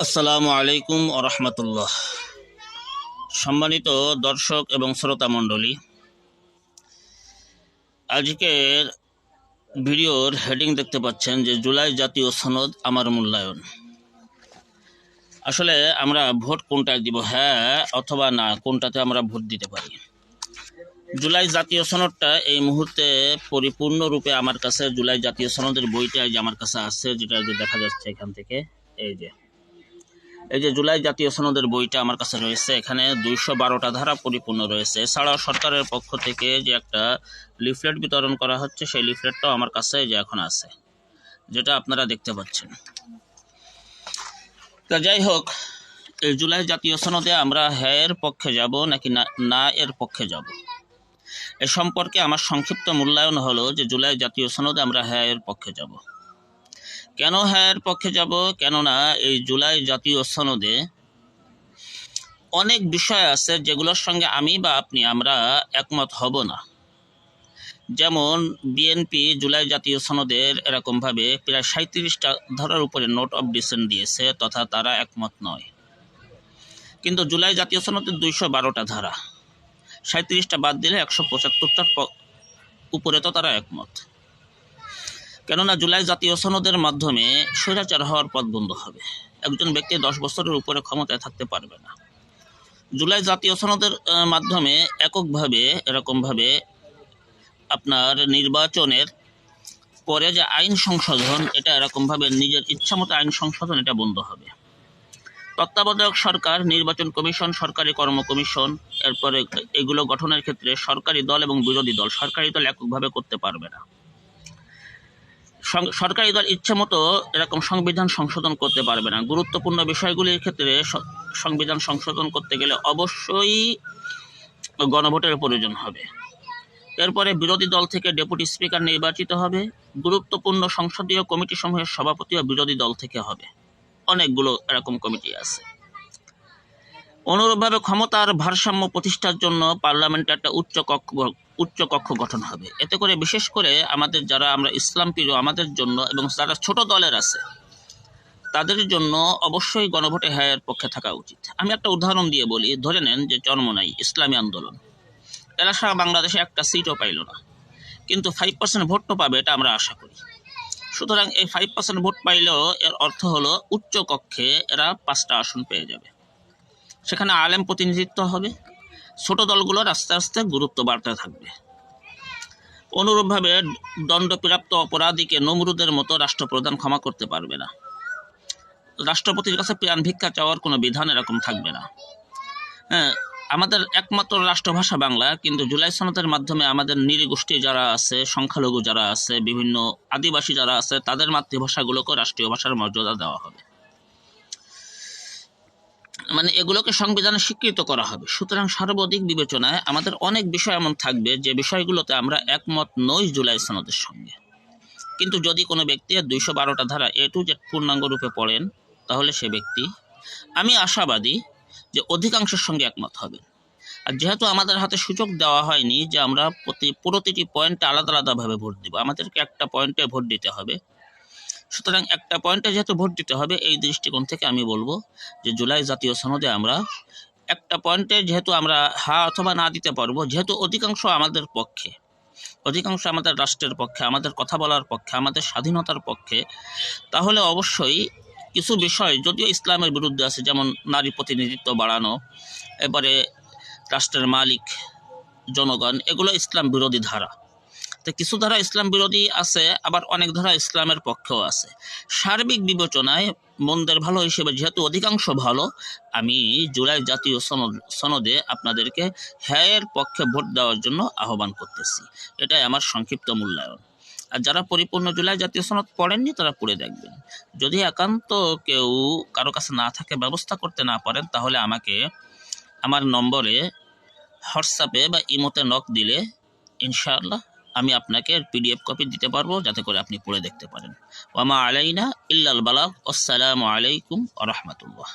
আসসালামু আলাইকুম ওয়া রাহমাতুল্লাহ। সম্মানিত দর্শক এবং শ্রোতা মণ্ডলী, আজকের ভিডিওর হেডিং দেখতে পাচ্ছেন যে জুলাই জাতীয় সনদ আমার মূল্যায়ন। আসলে আমরা ভোট কোনটায় দিব, হ্যাঁ অথবা না, কোনটাতে আমরা ভোট দিতে পারি? জুলাই জাতীয় সনদটা এই মুহূর্তে পরিপূর্ণরূপে আমার কাছে, জুলাই জাতীয় সনদের বইটা যে আমার কাছে আছে, যেটা যে দেখা যাচ্ছে এখান থেকে, এই যে জুলাই জাতীয় সনদের বইটা আমার কাছে রয়েছে। এখানে 212টা ধারা পরিপূর্ণ রয়েছে। এছাড়াও সরকারের পক্ষ থেকে যে একটা লিফলেট বিতরণ করা হচ্ছে, সেই লিফলেটটাও আমার কাছে যে এখন আছে, যেটা আপনারা দেখতে পাচ্ছেন। তা যাই হোক, এই জুলাই জাতীয় সনদে আমরা হ্যাঁ এর পক্ষে যাব নাকি না এর পক্ষে যাব, এ সম্পর্কে আমার সংক্ষিপ্ত মূল্যায়ন হলো যে জুলাই জাতীয় সনদে আমরা হ্যাঁ এর পক্ষে যাব। কেন হ্যাঁ এর পক্ষে যাব? কেননা এই জুলাই জাতীয় সনদে অনেক বিষয় আছে যেগুলোর সঙ্গে আমি বা আপনি আমরা একমত হব না। যেমন বিএনপি জুলাই জাতীয় সনদের এরকমভাবে প্রায় 37টা ধারার উপরে নোট অফ ডিসেন্ট দিয়েছে, তথা তারা একমত নয়। কিন্তু জুলাই জাতীয় সনদের 212টা ধারা, 37টা বাদ দিলে 175টার উপরে তো তারা একমত। কেননা জুলাই জাতীয় সনদের মাধ্যমে স্বৈরাচার হওয়ার পথ বন্ধ হবে। একজন ব্যক্তি 10 বছরের উপরে ক্ষমতায় থাকতে পারবে না। জুলাই জাতীয় সনদের মাধ্যমে এককভাবে এরকমভাবে আপনার নির্বাচনের পরে যে আইন সংশোধন, এটা এরকমভাবে নিজের ইচ্ছামতো আইন সংশোধন, এটা বন্ধ হবে। তত্ত্বাবধায়ক সরকার, নির্বাচন কমিশন, সরকারি কর্ম কমিশন, এরপরে এগুলো গঠনের ক্ষেত্রে সরকারি দল এবং বিরোধী দল, সরকারি দল এককভাবে করতে পারবে না। সরকারি দল ইচ্ছামতো এরকম সংবিধান সংশোধন করতে পারবে না। গুরুত্বপূর্ণ বিষয়গুলির ক্ষেত্রে সংবিধান সংশোধন করতে গেলে অবশ্যই গণভোটের প্রয়োজন হবে। এরপরে বিরোধী দল থেকে ডেপুটি স্পিকার নির্বাচিত হবে। গুরুত্বপূর্ণ সংসদীয় কমিটি সমূহের সভাপতিও বিরোধী দল থেকে হবে। অনেকগুলো এরকম কমিটি আছে। অনুরূপভাবে ক্ষমতার ভারসাম্য প্রতিষ্ঠার জন্য পার্লামেন্টে একটা উচ্চ কক্ষ গঠন হবে। এতে করে বিশেষ করে আমাদের যারা আমরা ইসলাম প্রিয়, আমাদের জন্য এবং যারা ছোট দলের আছে তাদের জন্য অবশ্যই গণভোটে হ্যাঁ এর পক্ষে থাকা উচিত। আমি একটা উদাহরণ দিয়ে বলি। ধরে নেন যে চরমোনাই ইসলামী আন্দোলন, এরা সারা বাংলাদেশে একটা সিটও পাইল না, কিন্তু 5% ভোট তো পাবে, এটা আমরা আশা করি। সুতরাং এই 5% ভোট পাইলেও এর অর্থ হলো উচ্চ কক্ষে এরা 5টা আসন পেয়ে যাবে। সেখানে আলেম প্রতিনিধিত্ব হবে। ছোট দলগুলোর আস্তে আস্তে গুরুত্ব বাড়তে থাকবে। অনুরূপভাবে দণ্ডপ্রাপ্ত অপরাধীকে নমরুদের মতো রাষ্ট্রপ্রধান ক্ষমা করতে পারবে না। রাষ্ট্রপতির কাছে প্রাণ ভিক্ষা চাওয়ার কোনো বিধান এরকম থাকবে না। হ্যাঁ, আমাদের একমাত্র রাষ্ট্রভাষা বাংলা, কিন্তু জুলাই সনদের মাধ্যমে আমাদের নৃগোষ্ঠী যারা আছে, সংখ্যালঘু যারা আছে, বিভিন্ন আদিবাসী যারা আছে, তাদের মাতৃভাষাগুলোকে রাষ্ট্রীয় ভাষার মর্যাদা দেওয়া হবে। মানে এগুলোকে সংবিধানে স্বীকৃত করা হবে। সুতরাং সর্বাধিক বিবেচনায় আমাদের অনেক বিষয় এমন থাকবে যে বিষয়গুলোতে আমরা একমত নই জুলাই সনদের সঙ্গে। কিন্তু যদি কোনো ব্যক্তি 212টা ধারা A to Z পূর্ণাঙ্গ রূপে পড়েন, তাহলে সে ব্যক্তি, আমি আশাবাদী যে অধিকাংশের সঙ্গে একমত হবে। আর যেহেতু আমাদের হাতে সুযোগ দেওয়া হয়নি যে আমরা প্রতিটি পয়েন্টে আলাদা আলাদাভাবে ভোট দিব, আমাদেরকে একটা পয়েন্টে ভোট দিতে হবে। সুতরাং একটা পয়েন্টে যেহেতু ভোট দিতে হবে, এই দৃষ্টিকোণ থেকে আমি বলবো যে জুলাই জাতীয় সনদে আমরা একটা পয়েন্টে যেহেতু আমরা হ্যাঁ অথবা না দিতে পারবো, যেহেতু অধিকাংশ আমাদের পক্ষে, অধিকাংশ আমাদের রাষ্ট্রের পক্ষে, আমাদের কথা বলার পক্ষে, আমাদের স্বাধীনতার পক্ষে, তাহলে অবশ্যই কিছু বিষয় যদিও ইসলামের বিরুদ্ধে আছে, যেমন নারী প্রতিনিধিত্ব বাড়ানো, এবারে রাষ্ট্রের মালিক জনগণ, এগুলো ইসলাম বিরোধী ধারা। তো কিছু ধারা ইসলাম বিরোধী আছে, আবার অনেক ধারা ইসলামের পক্ষেও আছে। সার্বিক বিবেচনায় মন্দের ভালো হিসেবে যেহেতু অধিকাংশ ভালো, আমি জুলাই জাতীয় সনদে আপনাদেরকে হ্যাঁ এর পক্ষে ভোট দেওয়ার জন্য আহ্বান করতেছি। এটাই আমার সংক্ষিপ্ত মূল্যায়ন। আর যারা পরিপূর্ণ জুলাই জাতীয় সনদ পড়েননি তারা পড়ে দেখবেন। যদি একান্ত কেউ কারো কাছে না থাকে, ব্যবস্থা করতে না পারেন, তাহলে আমাকে আমার নম্বরে হোয়াটসঅ্যাপে বা ইমোতে নক দিলে ইনশাআল্লাহ আমি আপনাকে PDF কপি দিতে পারবো, যাতে করে আপনি পড়ে দেখতে পারেন। ওয়া মা আলাইনা ইল্লাল বালাগ। আসসালামু আলাইকুম ওয়া রাহমাতুল্লাহ।